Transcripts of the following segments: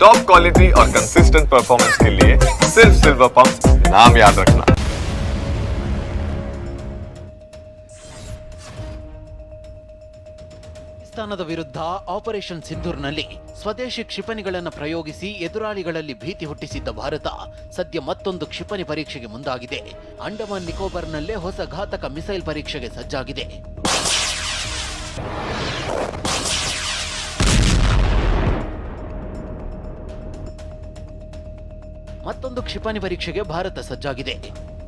Top quality और consistent performance के लिए सिर्फ सिल्वर पंप नाम याद रखना। ಪಾಕಿಸ್ತಾನದ ವಿರುದ್ಧ ಆಪರೇಷನ್ ಸಿಂಧೂರ್ನಲ್ಲಿ ಸ್ವದೇಶಿ ಕ್ಷಿಪಣಿಗಳನ್ನು ಪ್ರಯೋಗಿಸಿ ಎದುರಾಳಿಗಳಲ್ಲಿ ಭೀತಿ ಹುಟ್ಟಿಸಿದ್ದ ಭಾರತ ಸದ್ಯ ಮತ್ತೊಂದು ಕ್ಷಿಪಣಿ ಪರೀಕ್ಷೆಗೆ ಮುಂದಾಗಿದೆ. ಅಂಡಮಾನ್ ನಿಕೋಬಾರ್ನಲ್ಲೇ ಹೊಸ ಘಾತಕ ಮಿಸೈಲ್ ಪರೀಕ್ಷೆಗೆ ಸಜ್ಜಾಗಿದೆ. ಮತ್ತೊಂದು ಕ್ಷಿಪಣಿ ಪರೀಕ್ಷೆಗೆ ಭಾರತ ಸಜ್ಜಾಗಿದೆ.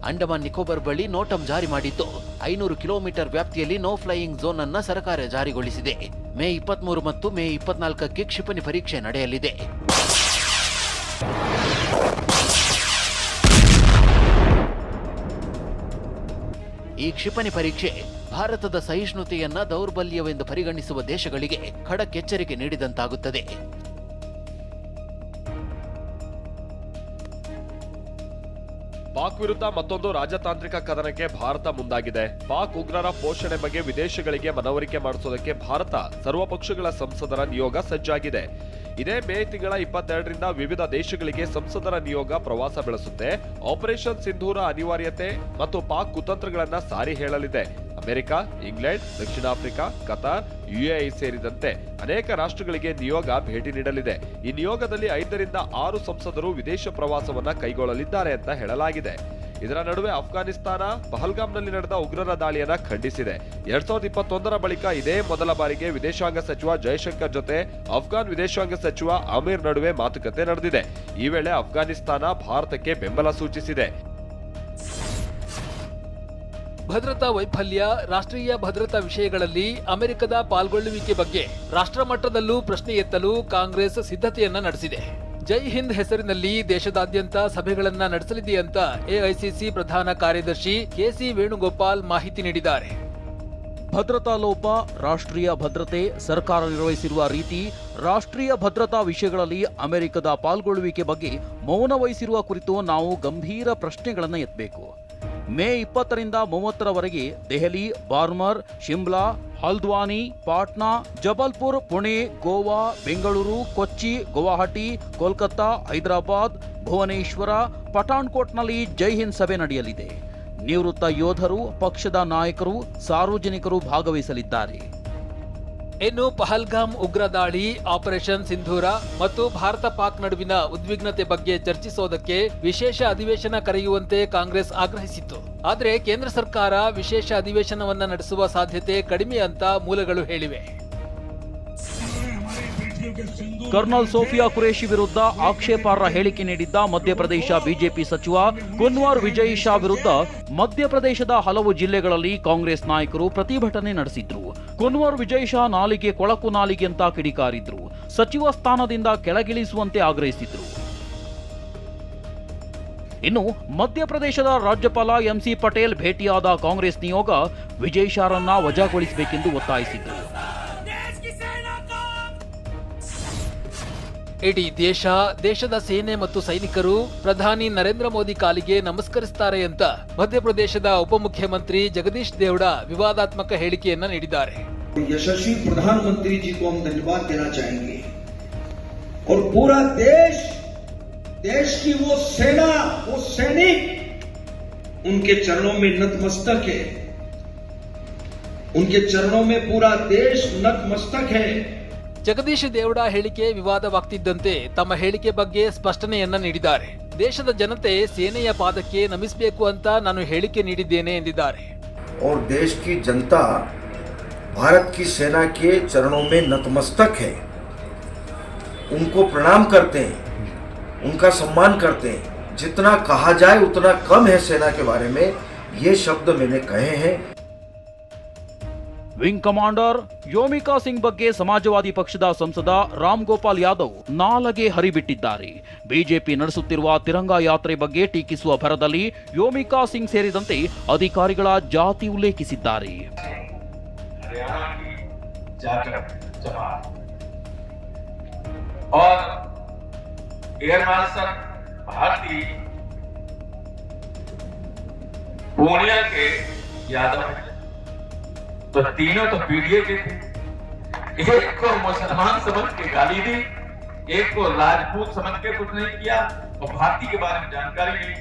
ಅಂಡಮಾನ್ ನಿಕೋಬಾರ್ ಬಳಿ ನೋಟಂ ಜಾರಿ ಮಾಡಿದ್ದು 500 ಕಿಲೋಮೀಟರ್ ವ್ಯಾಪ್ತಿಯಲ್ಲಿ ನೋ ಫ್ಲೈಯಿಂಗ್ ಝೋನ್ ಅನ್ನು ಸರ್ಕಾರ ಜಾರಿಗೊಳಿಸಿದೆ. ಮೇ 23 ಮತ್ತು ಮೇ 24ಕ್ಕೆ ಕ್ಷಿಪಣಿ ಪರೀಕ್ಷೆ ನಡೆಯಲಿದೆ. ಈ ಕ್ಷಿಪಣಿ ಪರೀಕ್ಷೆ ಭಾರತದ ಸಹಿಷ್ಣುತೆಯನ್ನ ದೌರ್ಬಲ್ಯವೆಂದು ಪರಿಗಣಿಸುವ ದೇಶಗಳಿಗೆ ಖಡಕ್ ಎಚ್ಚರಿಕೆ ನೀಡಿದಂತಾಗುತ್ತದೆ. ಪಾಕ್ ವಿರುದ್ಧ ಮತ್ತೊಂದು ರಾಜತಾಂತ್ರಿಕ ಕದನಕ್ಕೆ ಭಾರತ ಮುಂದಾಗಿದೆ. ಪಾಕ್ ಉಗ್ರರ ಪೋಷಣೆ ಬಗ್ಗೆ ವಿದೇಶಗಳಿಗೆ ಮನವರಿಕೆ ಮಾಡಿಸೋದಕ್ಕೆ ಭಾರತ ಸರ್ವಪಕ್ಷಗಳ ಸಂಸದರ ನಿಯೋಗ ಸಜ್ಜಾಗಿದೆ. ಇದೇ ಮೇ ತಿಂಗಳ 22ರಿಂದ ವಿವಿಧ ದೇಶಗಳಿಗೆ ಸಂಸದರ ನಿಯೋಗ ಪ್ರವಾಸ ಬೆಳೆಸುತ್ತೆ. ಆಪರೇಷನ್ ಸಿಂಧೂರ ಅನಿವಾರ್ಯತೆ ಮತ್ತು ಪಾಕ್ ಕುತಂತ್ರಗಳನ್ನ ಸಾರಿ ಹೇಳಲಿದೆ. ಅಮೆರಿಕ, ಇಂಗ್ಲೆಂಡ್, ದಕ್ಷಿಣ ಆಫ್ರಿಕಾ, ಕತಾರ್, ಯುಎಇ ಸೇರಿದಂತೆ ಅನೇಕ ರಾಷ್ಟ್ರಗಳಿಗೆ ನಿಯೋಗ ಭೇಟಿ ನೀಡಲಿದೆ. ಈ ನಿಯೋಗದಲ್ಲಿ 5ರಿಂದ 6 ಸಂಸದರು ವಿದೇಶ ಪ್ರವಾಸವನ್ನ ಕೈಗೊಳ್ಳಲಿದ್ದಾರೆ ಅಂತ ಹೇಳಲಾಗಿದೆ. ಇದರ ನಡುವೆ ಅಫ್ಘಾನಿಸ್ತಾನ ಪಹಲ್ಗಾಮ್ನಲ್ಲಿ ನಡೆದ ಉಗ್ರರ ದಾಳಿಯನ್ನ ಖಂಡಿಸಿದೆ. 2021ರ ಬಳಿಕ ಇದೇ ಮೊದಲ ಬಾರಿಗೆ ವಿದೇಶಾಂಗ ಸಚಿವ ಜೈಶಂಕರ್ ಜೊತೆ ಅಫ್ಘಾನ್ ವಿದೇಶಾಂಗ ಸಚಿವ ಅಮೀರ್ ನಡುವೆ ಮಾತುಕತೆ ನಡೆದಿದೆ. ಈ ವೇಳೆ ಅಫ್ಘಾನಿಸ್ತಾನ ಭಾರತಕ್ಕೆ ಬೆಂಬಲ ಸೂಚಿಸಿದೆ. ಭದ್ರತಾ ವೈಫಲ್ಯ, ರಾಷ್ಟ್ರೀಯ ಭದ್ರತಾ ವಿಷಯಗಳಲ್ಲಿ ಅಮೆರಿಕದ ಪಾಲ್ಗೊಳ್ಳುವಿಕೆ ಬಗ್ಗೆ ರಾಷ್ಟ್ರ ಮಟ್ಟದಲ್ಲೂ ಪ್ರಶ್ನೆ ಎತ್ತಲು ಕಾಂಗ್ರೆಸ್ ಸಿದ್ಧತೆಯನ್ನ ನಡೆಸಿದೆ. ಜೈ ಹಿಂದ್ ಹೆಸರಿನಲ್ಲಿ ದೇಶದಾದ್ಯಂತ ಸಭೆಗಳನ್ನ ನಡೆಸಲಿದೆ ಅಂತ ಎಐಸಿಸಿ ಪ್ರಧಾನ ಕಾರ್ಯದರ್ಶಿ ಕೆಸಿ ವೇಣುಗೋಪಾಲ್ ಮಾಹಿತಿ ನೀಡಿದ್ದಾರೆ. ಭದ್ರತಾ ಲೋಪ, ರಾಷ್ಟ್ರೀಯ ಭದ್ರತೆ, ಸರ್ಕಾರ ನಿರ್ವಹಿಸಿರುವ ರೀತಿ, ರಾಷ್ಟ್ರೀಯ ಭದ್ರತಾ ವಿಷಯಗಳಲ್ಲಿ ಅಮೆರಿಕದ ಪಾಲ್ಗೊಳ್ಳುವಿಕೆ ಬಗ್ಗೆ ಮೌನ ವಹಿಸಿರುವ ಕುರಿತು ನಾವು ಗಂಭೀರ ಪ್ರಶ್ನೆಗಳನ್ನು ಎತ್ತಬೇಕು. ಮೇ 20ರಿಂದ 30ರವರೆಗೆ ದೆಹಲಿ, ಬಾರ್ಮರ್, ಶಿಮ್ಲಾ, ಹಲ್ದ್ವಾನಿ, ಪಾಟ್ನಾ, ಜಬಲ್ಪುರ್, ಪುಣೆ, ಗೋವಾ, ಬೆಂಗಳೂರು, ಕೊಚ್ಚಿ, ಗುವಾಹಟಿ, ಕೋಲ್ಕತ್ತಾ, ಹೈದರಾಬಾದ್, ಭುವನೇಶ್ವರ, ಪಠಾಣ್ಕೋಟ್ನಲ್ಲಿ ಜೈ ಹಿಂದ್ ಸಭೆ ನಡೆಯಲಿದೆ. ನಿವೃತ್ತ ಯೋಧರು, ಪಕ್ಷದ ನಾಯಕರು, ಸಾರ್ವಜನಿಕರು ಭಾಗವಹಿಸಲಿದ್ದಾರೆ. ಇನ್ನು ಪಹಲ್ಗಾಮ್ ಉಗ್ರ ದಾಳಿ, ಆಪರೇಷನ್ ಸಿಂಧೂರ ಮತ್ತು ಭಾರತ ಪಾಕ್ ನಡುವಿನ ಉದ್ವಿಗ್ನತೆ ಬಗ್ಗೆ ಚರ್ಚಿಸೋದಕ್ಕೆ ವಿಶೇಷ ಅಧಿವೇಶನ ಕರೆಯುವಂತೆ ಕಾಂಗ್ರೆಸ್ ಆಗ್ರಹಿಸಿತ್ತು. ಆದರೆ ಕೇಂದ್ರ ಸರ್ಕಾರ ವಿಶೇಷ ಅಧಿವೇಶನವನ್ನ ನಡೆಸುವ ಸಾಧ್ಯತೆ ಕಡಿಮೆ ಅಂತ ಮೂಲಗಳು ಹೇಳಿವೆ. ಕರ್ನಲ್ ಸೋಫಿಯಾ ಕುರೇಶಿ ವಿರುದ್ಧ ಆಕ್ಷೇಪಾರ್ಹ ಹೇಳಿಕೆ ನೀಡಿದ್ದ ಮಧ್ಯಪ್ರದೇಶ ಬಿಜೆಪಿ ಸಚಿವ ಕುನ್ವಾರ್ ವಿಜಯ್ ಶಾ ವಿರುದ್ಧ ಮಧ್ಯಪ್ರದೇಶದ ಹಲವು ಜಿಲ್ಲೆಗಳಲ್ಲಿ ಕಾಂಗ್ರೆಸ್ ನಾಯಕರು ಪ್ರತಿಭಟನೆ ನಡೆಸಿದ್ರು. ಕುನ್ವಾರ್ ವಿಜಯ್ ಶಾ ನಾಲಿಗೆ ಕೊಳಕು ನಾಲಿಗೆ ಅಂತ ಕಿಡಿಕಾರಿದ್ರು. ಸಚಿವ ಸ್ಥಾನದಿಂದ ಕೆಳಗಿಳಿಸುವಂತೆ ಆಗ್ರಹಿಸಿದ್ರು. ಇನ್ನು ಮಧ್ಯಪ್ರದೇಶದ ರಾಜ್ಯಪಾಲ ಎಂಸಿ ಪಟೇಲ್ ಭೇಟಿಯಾದ ಕಾಂಗ್ರೆಸ್ ನಿಯೋಗ ವಿಜಯ್ ಶಾರನ್ನ ವಜಾಗೊಳಿಸಬೇಕೆಂದು ಒತ್ತಾಯಿಸಿದ್ರು. ಇಡೀ ದೇಶದ ಸೇನೆ ಮತ್ತು ಸೈನಿಕರು ಪ್ರಧಾನಿ ನರೇಂದ್ರ ಮೋದಿ ಕಾಲಿಗೆ ನಮಸ್ಕರಿಸುತ್ತಾರೆ ಅಂತ ಮಧ್ಯಪ್ರದೇಶದ ಉಪಮುಖ್ಯಮಂತ್ರಿ ಜಗದೀಶ್ ದೇವಡಾ ವಿವಾದಾತ್ಮಕ ಹೇಳಿಕೆಯನ್ನ ನೀಡಿದ್ದಾರೆ. यशस्वी प्रधानमंत्री जी को हम धन्यवाद देना चाहेंगे और पूरा देश की वो सेना, वो सैनिक उनके चरणों में नतमस्तक है. उनके चरणों में पूरा देश नतमस्तक है. ಜಗದೀಶ್ ದೇವಡಾ ಹೇಳಿಕೆ ವಿವಾದವಾಗ್ತಿದ್ದಂತೆ ತಮ್ಮ ಹೇಳಿಕೆ ಬಗ್ಗೆ ಸ್ಪಷ್ಟನೆಯನ್ನ ನೀಡಿದ್ದಾರೆ. ದೇಶದ ಜನತೆ ಸೇನೆಯ ಪಾದಕ್ಕೆ ನಮಿಸಬೇಕು ಅಂತ ನಾನು ಹೇಳಿಕೆ ನೀಡಿದ್ದೇನೆ ಎಂದಿದ್ದಾರೆ. और देश की जनता भारत की सेना के चरणों में नतमस्तक है. उनको प्रणाम करते हैं, उनका सम्मान करते हैं. जितना कहा जाए उतना कम है सेना के बारे में. ये शब्द मैंने कहे हैं. ವಿಂಗ್ ಕಮಾಂಡರ್ ಯೋಮಿಕಾ ಸಿಂಗ್ ಬಗ್ಗೆ ಸಮಾಜವಾದಿ ಪಕ್ಷದ ಸಂಸದ ರಾಮ್ ಗೋಪಾಲ್ ಯಾದವ್ ನಾಲಗೆ ಹರಿಬಿಟ್ಟಿದ್ದಾರೆ. ಬಿಜೆಪಿ ನಡೆಸುತ್ತಿರುವ ತಿರಂಗಾ ಯಾತ್ರೆ ಬಗ್ಗೆ ಟೀಕಿಸುವ ಭರದಲ್ಲಿ ಯೋಮಿಕಾ ಸಿಂಗ್ ಸೇರಿದಂತೆ ಅಧಿಕಾರಿಗಳ ಜಾತಿ ಉಲ್ಲೇಖಿಸಿದ್ದಾರೆ. तो तीनों तो पीडीए के थे. एक को मुसलमान समझ के गाली दी एक को राजपूत समझ के कुछ नहीं किया और भारती के बारे में जानकारी नहीं।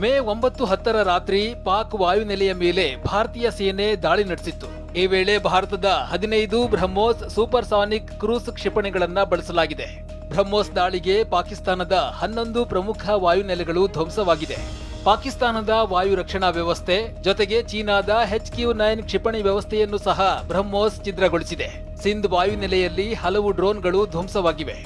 ಮೇ 9-10 ರಾತ್ರಿ ಪಾಕ್ ವಾಯುನೆಲೆಯ ಮೇಲೆ ಭಾರತೀಯ ಸೇನೆ ದಾಳಿ ನಡೆಸಿತ್ತು. ಈ ವೇಳೆ ಭಾರತದ 15 ಬ್ರಹ್ಮೋಸ್ ಸೂಪರ್ಸಾನಿಕ್ ಕ್ರೂಸ್ ಕ್ಷಿಪಣಿಗಳನ್ನ ಬಳಸಲಾಗಿದೆ. ಬ್ರಹ್ಮೋಸ್ ದಾಳಿಗೆ ಪಾಕಿಸ್ತಾನದ 11 ಪ್ರಮುಖ ವಾಯುನೆಲೆಗಳು ಧ್ವಂಸವಾಗಿದೆ. ಪಾಕಿಸ್ತಾನದ ವಾಯು ರಕ್ಷಣಾ ವ್ಯವಸ್ಥೆ ಜೊತೆಗೆ ಚೀನಾದ HQ-9 ಕ್ಷಿಪಣಿ ವ್ಯವಸ್ಥೆಯನ್ನು ಸಹ ಬ್ರಹ್ಮೋಸ್ ಛಿದ್ರಗೊಳಿಸಿದೆ. ಸಿಂಧ್ ವಾಯುನೆಲೆಯಲ್ಲಿ ಹಲವು ಡ್ರೋನ್ಗಳು ಧ್ವಂಸವಾಗಿವೆ.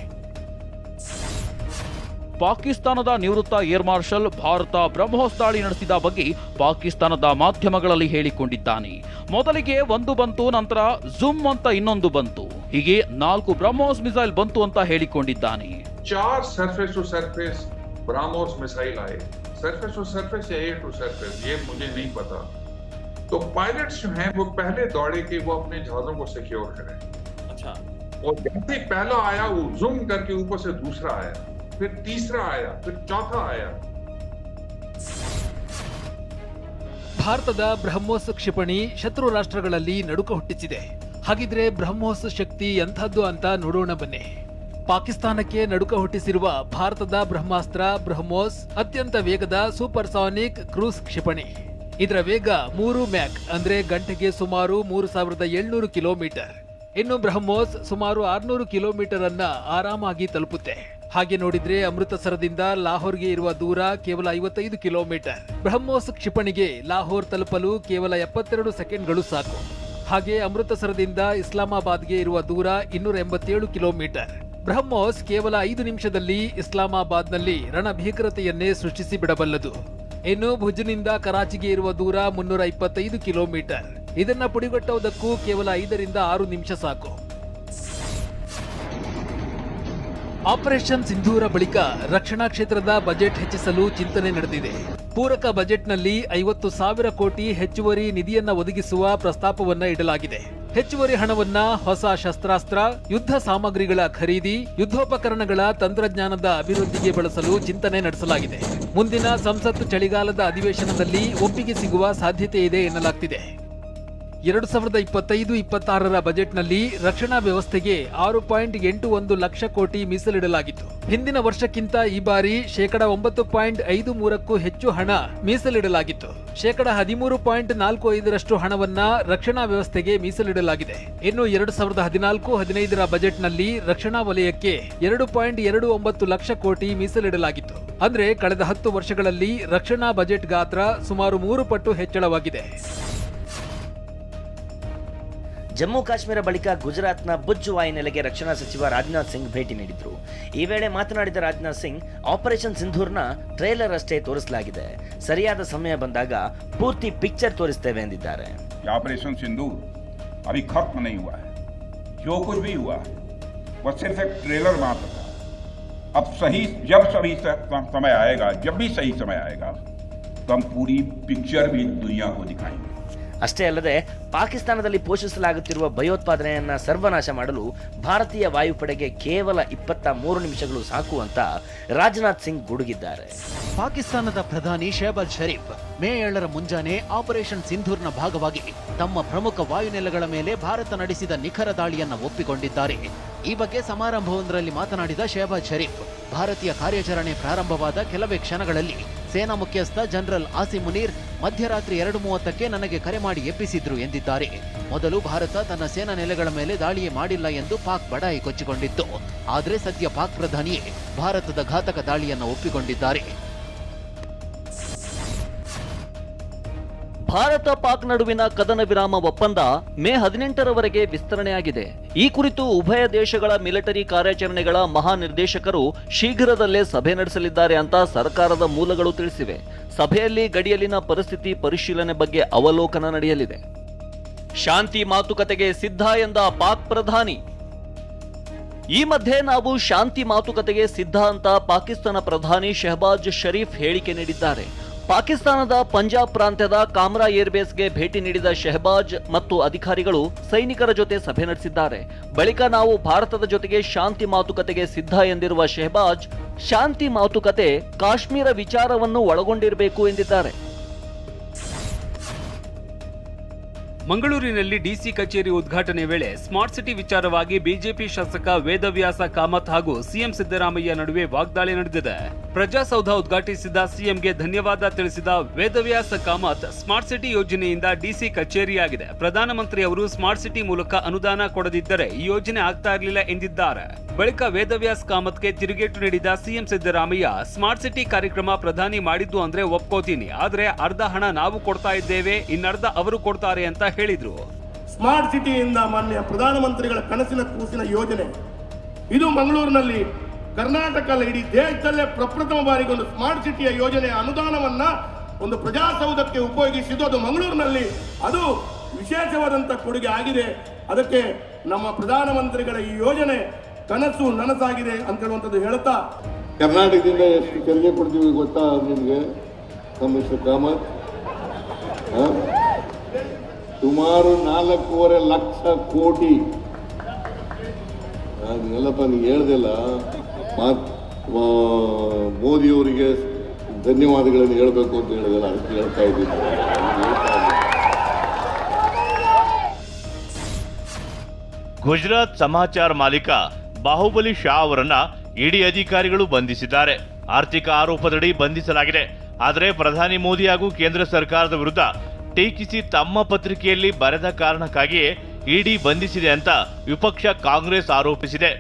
ಪಾಕಿಸ್ತಾನದ ನಿವೃತ್ತ ಏರ್ ಮಾರ್ಷಲ್ ಭಾರತ ಬ್ರಹ್ಮೋಸ್ ದಾಳಿ ನಡೆಸಿದ ಬಗ್ಗೆ ಪಾಕಿಸ್ತಾನದ ಮಾಧ್ಯಮಗಳಲ್ಲಿ ಹೇಳಿಕೊಂಡಿದ್ದಾನೆ. ಮೊದಲಿಗೆ ಒಂದು ಬಂತು, ನಂತರ ಝುಮ್ ಅಂತ ಇನ್ನೊಂದು ಬಂತು, ಹೀಗೆ 4 ಬ್ರಹ್ಮೋಸ್ ಮಿಸೈಲ್ ಬಂತು ಅಂತ ಹೇಳಿಕೊಂಡಿದ್ದಾನೆ. 4 surface to surface BrahMos missile आए, सरफेस टू सरफेस या एयर टू सरफेस ये मुझे नहीं पता. तो पायलट्स जो हैं वो पहले दौड़े कि वो अपने जहाजों को सिक्योर करें. अच्छा. और जैसे ही पहला आया वो जूम करके ऊपर से दूसरा आया, फिर तीसरा आया, फिर चौथा आया. ಭಾರತದ ಬ್ರಹ್ಮೋಸ್ ಕ್ಷಿಪಣಿ ಶತ್ರು ರಾಷ್ಟ್ರಗಳಲ್ಲಿ ನಡುಕ ಹುಟ್ಟಿಸಿದೆ. ಹಾಗಿದ್ರೆ ಬ್ರಹ್ಮೋಸ್ ಶಕ್ತಿ ಎಂಥದ್ದು ಅಂತ ನೋಡೋಣ ಬನ್ನಿ. ಪಾಕಿಸ್ತಾನಕ್ಕೆ ನಡುಕ ಹುಟ್ಟಿಸಿರುವ ಭಾರತದ ಬ್ರಹ್ಮಾಸ್ತ್ರ ಬ್ರಹ್ಮೋಸ್ ಅತ್ಯಂತ ವೇಗದ ಸೂಪರ್ಸಾನಿಕ್ ಕ್ರೂಸ್ ಕ್ಷಿಪಣಿ. ಇದರ ವೇಗ 3 ಮ್ಯಾಕ್ ಅಂದ್ರೆ ಗಂಟೆಗೆ ಸುಮಾರು 3700 ಕಿಲೋಮೀಟರ್. ಇನ್ನು ಬ್ರಹ್ಮೋಸ್ ಸುಮಾರು 600 ಕಿಲೋಮೀಟರ್ ಅನ್ನ ಆರಾಮಾಗಿ ತಲುಪುತ್ತೆ. ಹಾಗೆ ನೋಡಿದ್ರೆ ಅಮೃತಸರದಿಂದ ಲಾಹೋರ್ಗೆ ಇರುವ ದೂರ ಕೇವಲ 55 ಕಿಲೋಮೀಟರ್. ಬ್ರಹ್ಮೋಸ್ ಕ್ಷಿಪಣಿಗೆ ಲಾಹೋರ್ ತಲುಪಲು ಕೇವಲ 72 ಸೆಕೆಂಡ್ಗಳು ಸಾಕು. ಹಾಗೆ ಅಮೃತಸರದಿಂದ ಇಸ್ಲಾಮಾಬಾದ್ಗೆ ಇರುವ ದೂರ 287 ಕಿಲೋಮೀಟರ್. ಬ್ರಹ್ಮೋಸ್ ಕೇವಲ 5 ನಿಮಿಷದಲ್ಲಿ ಇಸ್ಲಾಮಾಬಾದ್ನಲ್ಲಿ ರಣಭೀಕರತೆಯನ್ನೇ ಸೃಷ್ಟಿಸಿ ಬಿಡಬಲ್ಲದು. ಇನ್ನು ಭುಜ್ನಿಂದ ಕರಾಚಿಗೆ ಇರುವ ದೂರ 325 ಕಿಲೋಮೀಟರ್. ಇದನ್ನ ಪುಡಿಗಟ್ಟುವುದಕ್ಕೂ ಕೇವಲ 5ರಿಂದ 6 ನಿಮಿಷ ಸಾಕು. ಆಪರೇಷನ್ ಸಿಂಧೂರ ಬಳಿಕ ರಕ್ಷಣಾ ಕ್ಷೇತ್ರದ ಬಜೆಟ್ ಹೆಚ್ಚಿಸಲು ಚಿಂತನೆ ನಡೆದಿದೆ. ಪೂರಕ ಬಜೆಟ್ನಲ್ಲಿ 50,000 ಕೋಟಿ ಹೆಚ್ಚುವರಿ ನಿಧಿಯನ್ನ ಒದಗಿಸುವ ಪ್ರಸ್ತಾಪವನ್ನ ಇಡಲಾಗಿದೆ. ಹೆಚ್ಚುವರಿ ಹಣವನ್ನ ಹೊಸ ಶಸ್ತ್ರಾಸ್ತ್ರ, ಯುದ್ಧ ಸಾಮಗ್ರಿಗಳ ಖರೀದಿ, ಯುದ್ಧೋಪಕರಣಗಳ ತಂತ್ರಜ್ಞಾನದ ಅಭಿವೃದ್ಧಿಗೆ ಬಳಸಲು ಚಿಂತನೆ ನಡೆಸಲಾಗಿದೆ. ಮುಂದಿನ ಸಂಸತ್ ಚಳಿಗಾಲದ ಅಧಿವೇಶನದಲ್ಲಿ ಒಪ್ಪಿಗೆ ಸಿಗುವ ಸಾಧ್ಯತೆ ಇದೆ ಎನ್ನಲಾಗ್ತಿದೆ. 2025-26ರ ಬಜೆಟ್ನಲ್ಲಿ ರಕ್ಷಣಾ ವ್ಯವಸ್ಥೆಗೆ 6.81 ಲಕ್ಷ ಕೋಟಿ ಮೀಸಲಿಡಲಾಗಿತ್ತು. ಹಿಂದಿನ ವರ್ಷಕ್ಕಿಂತ ಈ ಬಾರಿ 9.53%ಕ್ಕೂ ಹೆಚ್ಚು ಹಣ ಮೀಸಲಿಡಲಾಗಿತ್ತು. 13.45% ಹಣವನ್ನ ರಕ್ಷಣಾ ವ್ಯವಸ್ಥೆಗೆ ಮೀಸಲಿಡಲಾಗಿದೆ. ಇನ್ನು 2014-15ರ ಬಜೆಟ್ನಲ್ಲಿ ರಕ್ಷಣಾ ವಲಯಕ್ಕೆ 2.29 ಲಕ್ಷ ಕೋಟಿ ಮೀಸಲಿಡಲಾಗಿತ್ತು. ಅಂದ್ರೆ ಕಳೆದ 10 ವರ್ಷಗಳಲ್ಲಿ ರಕ್ಷಣಾ ಬಜೆಟ್ ಗಾತ್ರ ಸುಮಾರು 3 ಪಟ್ಟು ಹೆಚ್ಚಳವಾಗಿದೆ. ಜಮ್ಮು ಕಾಶ್ಮೀರ ಬಳಿಕ ಗುಜರಾತ್ನ ಭುಜ್ ವಾಯುನೆಲೆಗೆ ರಕ್ಷಣಾ ಸಚಿವ ರಾಜನಾಥ್ ಸಿಂಗ್ ಭೇಟಿ ನೀಡಿದ್ರು. ಈ ವೇಳೆ ಮಾತನಾಡಿದ ರಾಜನಾಥ್ ಸಿಂಗ್, ಆಪರೇಷನ್ ಸಿಂಧೂರ್ನ ಟ್ರೇಲರ್ ಅಷ್ಟೇ ತೋರಿಸಲಾಗಿದೆ, ಸರಿಯಾದ ಸಮಯ ಬಂದಾಗ ಪೂರ್ತಿ ಪಿಕ್ಚರ್ ತೋರಿಸ್ತೇವೆ ಎಂದಿದ್ದಾರೆ. ಆಪರೇಷನ್ ಸಿಂಧೂರ್ अभी खत्म नहीं हुआ है, जो कुछ भी हुआ वह सिर्फ एक ट्रेलर मात्र था. अब जब समय आएगा, जब भी सही समय आएगा तो हम पूरी पिक्चर भी दुनिया को दिखाएंगे. ಅಷ್ಟೇ ಅಲ್ಲದೆ ಪಾಕಿಸ್ತಾನದಲ್ಲಿ ಪೋಷಿಸಲಾಗುತ್ತಿರುವ ಭಯೋತ್ಪಾದನೆಯನ್ನ ಸರ್ವನಾಶ ಮಾಡಲು ಭಾರತೀಯ ವಾಯುಪಡೆಗೆ ಕೇವಲ 23 ನಿಮಿಷಗಳು ಸಾಕು ಅಂತ ರಾಜನಾಥ್ ಸಿಂಗ್ ಗುಡುಗಿದ್ದಾರೆ. ಪಾಕಿಸ್ತಾನದ ಪ್ರಧಾನಿ ಶಹಬಾಜ್ ಶರೀಫ್ ಮೇ 7ರ ಮುಂಜಾನೆ ಆಪರೇಷನ್ ಸಿಂಧೂರ್ನ ಭಾಗವಾಗಿ ತಮ್ಮ ಪ್ರಮುಖ ವಾಯುನೆಲೆಗಳ ಮೇಲೆ ಭಾರತ ನಡೆಸಿದ ನಿಖರ ದಾಳಿಯನ್ನ ಒಪ್ಪಿಕೊಂಡಿದ್ದಾರೆ. ಈ ಬಗ್ಗೆ ಸಮಾರಂಭವೊಂದರಲ್ಲಿ ಮಾತನಾಡಿದ ಶಹಬಾಜ್ ಶರೀಫ್, ಭಾರತೀಯ ಕಾರ್ಯಾಚರಣೆ ಪ್ರಾರಂಭವಾದ ಕೆಲವೇ ಕ್ಷಣಗಳಲ್ಲಿ ಸೇನಾ ಮುಖ್ಯಸ್ಥ ಜನರಲ್ ಆಸಿಮ್ ಮುನೀರ್ ಮಧ್ಯರಾತ್ರಿ 2:30ಕ್ಕೆ ನನಗೆ ಕರೆ ಮಾಡಿ ಎಬ್ಬಿಸಿದ್ರು ಎಂದಿದ್ದಾರೆ. ಮೊದಲು ಭಾರತ ತನ್ನ ಸೇನಾ ನೆಲೆಗಳ ಮೇಲೆ ದಾಳಿಯೇ ಮಾಡಿಲ್ಲ ಎಂದು ಪಾಕ್ ಬಡಾಯಿ ಕೊಚ್ಚಿಕೊಂಡಿತ್ತು. ಆದರೆ ಸದ್ಯ ಪಾಕ್ ಪ್ರಧಾನಿಯೇ ಭಾರತದ ಘಾತಕ ದಾಳಿಯನ್ನು ಒಪ್ಪಿಕೊಂಡಿದ್ದಾರೆ. ಭಾರತ ಪಾಕ್ ನಡುವಿನ ಕದನ ವಿರಾಮ ಒಪ್ಪಂದ ಮೇ 18ರವರೆಗೆ ವಿಸ್ತರಣೆಯಾಗಿದೆ. ಈ ಕುರಿತು ಉಭಯ ದೇಶಗಳ ಮಿಲಿಟರಿ ಕಾರ್ಯಾಚರಣೆಗಳ ಮಹಾನಿರ್ದೇಶಕರು ಶೀಘ್ರದಲ್ಲೇ ಸಭೆ ನಡೆಸಲಿದ್ದಾರೆ ಅಂತ ಸರ್ಕಾರದ ಮೂಲಗಳು ತಿಳಿಸಿವೆ. ಸಭೆಯಲ್ಲಿ ಗಡಿಯಲ್ಲಿನ ಪರಿಸ್ಥಿತಿ ಪರಿಶೀಲನೆ ಬಗ್ಗೆ ಅವಲೋಕನ ನಡೆಯಲಿದೆ. ಶಾಂತಿ ಮಾತುಕತೆಗೆ ಸಿದ್ಧ ಎಂದ ಪಾಕ್ ಪ್ರಧಾನಿ. ಈ ಮಧ್ಯೆ ನಾವು ಶಾಂತಿ ಮಾತುಕತೆಗೆ ಸಿದ್ಧ ಅಂತ ಪಾಕಿಸ್ತಾನ ಪ್ರಧಾನಿ ಶಹಬಾಜ್ ಶರೀಫ್ ಹೇಳಿಕೆ ನೀಡಿದ್ದಾರೆ. ಪಾಕಿಸ್ತಾನದ ಪಂಜಾಬ್ ಪ್ರಾಂತ್ಯದ ಕಾಮ್ರಾ ಏರ್ಬೇಸ್ಗೆ ಭೇಟಿ ನೀಡಿದ ಶಹಬಾಜ್ ಮತ್ತು ಅಧಿಕಾರಿಗಳು ಸೈನಿಕರ ಜೊತೆ ಸಭೆ ನಡೆಸಿದ್ದಾರೆ. ಬಳಿಕ ನಾವು ಭಾರತದ ಜೊತೆಗೆ ಶಾಂತಿ ಮಾತುಕತೆಗೆ ಸಿದ್ಧ ಎಂದಿರುವ ಶಹಬಾಜ್, ಶಾಂತಿ ಮಾತುಕತೆ ಕಾಶ್ಮೀರ ವಿಚಾರವನ್ನು ಒಳಗೊಂಡಿರಬೇಕು ಎಂದಿದ್ದಾರೆ. ಮಂಗಳೂರಿನಲ್ಲಿ ಡಿಸಿ ಕಚೇರಿ ಉದ್ಘಾಟನೆ ವೇಳೆ ಸ್ಮಾರ್ಟ್ ಸಿಟಿ ವಿಚಾರವಾಗಿ ಬಿಜೆಪಿ ಶಾಸಕ ವೇದವ್ಯಾಸ ಕಾಮತ್ ಹಾಗೂ ಸಿಎಂ ಸಿದ್ದರಾಮಯ್ಯ ನಡುವೆ ವಾಗ್ದಾಳಿ ನಡೆದಿದೆ. ಪ್ರಜಾಸೌಧ ಉದ್ಘಾಟಿಸಿದ ಸಿಎಂಗೆ ಧನ್ಯವಾದ ತಿಳಿಸಿದ ವೇದವ್ಯಾಸ ಕಾಮತ್, ಸ್ಮಾರ್ಟ್ ಸಿಟಿ ಯೋಜನೆಯಿಂದ ಡಿಸಿ ಕಚೇರಿಯಾಗಿದೆ. ಪ್ರಧಾನಮಂತ್ರಿ ಅವರು ಸ್ಮಾರ್ಟ್ ಸಿಟಿ ಮೂಲಕ ಅನುದಾನ ಕೊಡದಿದ್ದರೆ ಈ ಯೋಜನೆ ಆಗ್ತಾ ಇರಲಿಲ್ಲ ಎಂದಿದ್ದಾರೆ. ಬಳಿಕ ವೇದವ್ಯಾಸ್ ಕಾಮತ್ಗೆ ತಿರುಗೇಟು ನೀಡಿದ ಸಿಎಂ ಸಿದ್ದರಾಮಯ್ಯ, ಸ್ಮಾರ್ಟ್ ಸಿಟಿ ಕಾರ್ಯಕ್ರಮ ಪ್ರಧಾನಿ ಮಾಡಿದ್ದು ಅಂದ್ರೆ ಒಪ್ಕೋತೀನಿ, ಆದ್ರೆ ಅರ್ಧ ಹಣ ನಾವು ಕೊಡ್ತಾ ಇದ್ದೇವೆ, ಇನ್ನರ್ಧ ಅವರು ಕೊಡ್ತಾರೆ ಅಂತ ಹೇಳಿದ್ರು. ಸ್ಮಾರ್ಟ್ ಸಿಟಿಯಿಂದ ಮಾನ್ಯ ಪ್ರಧಾನಮಂತ್ರಿಗಳ ಕನಸಿನ ಕೂಸಿನ ಯೋಜನೆ ಇದು ಮಂಗಳೂರಿನಲ್ಲಿ ಕರ್ನಾಟಕ ಅಲ್ಲ ಇಡೀ ದೇಶದಲ್ಲೇ ಪ್ರಪ್ರಥಮ ಬಾರಿಗೆ ಒಂದು ಸ್ಮಾರ್ಟ್ ಸಿಟಿಯ ಯೋಜನೆಯ ಅನುದಾನವನ್ನ ಒಂದು ಪ್ರಜಾಸೌಧಕ್ಕೆ ಉಪಯೋಗಿಸಿದ್ದು ಅದು ಮಂಗಳೂರಿನಲ್ಲಿ ಅದು ವಿಶೇಷವಾದಂತ ಕೊಡುಗೆ ಆಗಿದೆ. ಅದಕ್ಕೆ ನಮ್ಮ ಪ್ರಧಾನಮಂತ್ರಿಗಳ ಈ ಯೋಜನೆ ಕನಸು ನನಸಾಗಿದೆ ಅಂತ ಹೇಳುವಂಥದ್ದು ಹೇಳ್ತಾ, ಕರ್ನಾಟಕದಿಂದ ಎಷ್ಟು ತೆರಿಗೆ ಕೊಡ್ತೀವಿ ಗೊತ್ತಾ ನಿಮಗೆ ಮಿಸ್ಟರ್ ಕಾಮತ್? ಸುಮಾರು 4.5 ಲಕ್ಷ ಕೋಟಿ. ಅದನ್ನೆಲ್ಲಪ್ಪ ನೀವು ಹೇಳ್ದಿಲ್ಲ. ಮೋದಿಯವರಿಗೆ ಧನ್ಯವಾದಗಳನ್ನು ಹೇಳಬೇಕು ಅಂತ ಹೇಳಿದಲ್ಲ, ಅದಕ್ಕೆ ಹೇಳ್ತಾ ಇದ್ದೀನಿ. ಗುಜರಾತ್ ಸಮಾಚಾರ ಮಾಲೀಕ ಬಾಹುಬಲಿ ಶಾ ಅವರನ್ನ ಇಡಿ ಅಧಿಕಾರಿಗಳು ಬಂಧಿಸಿದ್ದಾರೆ. ಆರ್ಥಿಕ ಆರೋಪದಡಿ ಬಂಧಿಸಲಾಗಿದೆ. ಆದರೆ ಪ್ರಧಾನಿ ಮೋದಿ ಹಾಗೂ ಕೇಂದ್ರ ಸರ್ಕಾರದ ವಿರುದ್ಧ ಟೀಕಿಸಿ ತಮ್ಮ ಪತ್ರಿಕೆಯಲ್ಲಿ ಬರೆದ ಕಾರಣಕ್ಕಾಗಿಯೇ ಇಡಿ ಬಂಧಿಸಿದೆ ಅಂತ ವಿಪಕ್ಷ ಕಾಂಗ್ರೆಸ್ ಆರೋಪಿಸಿದೆ.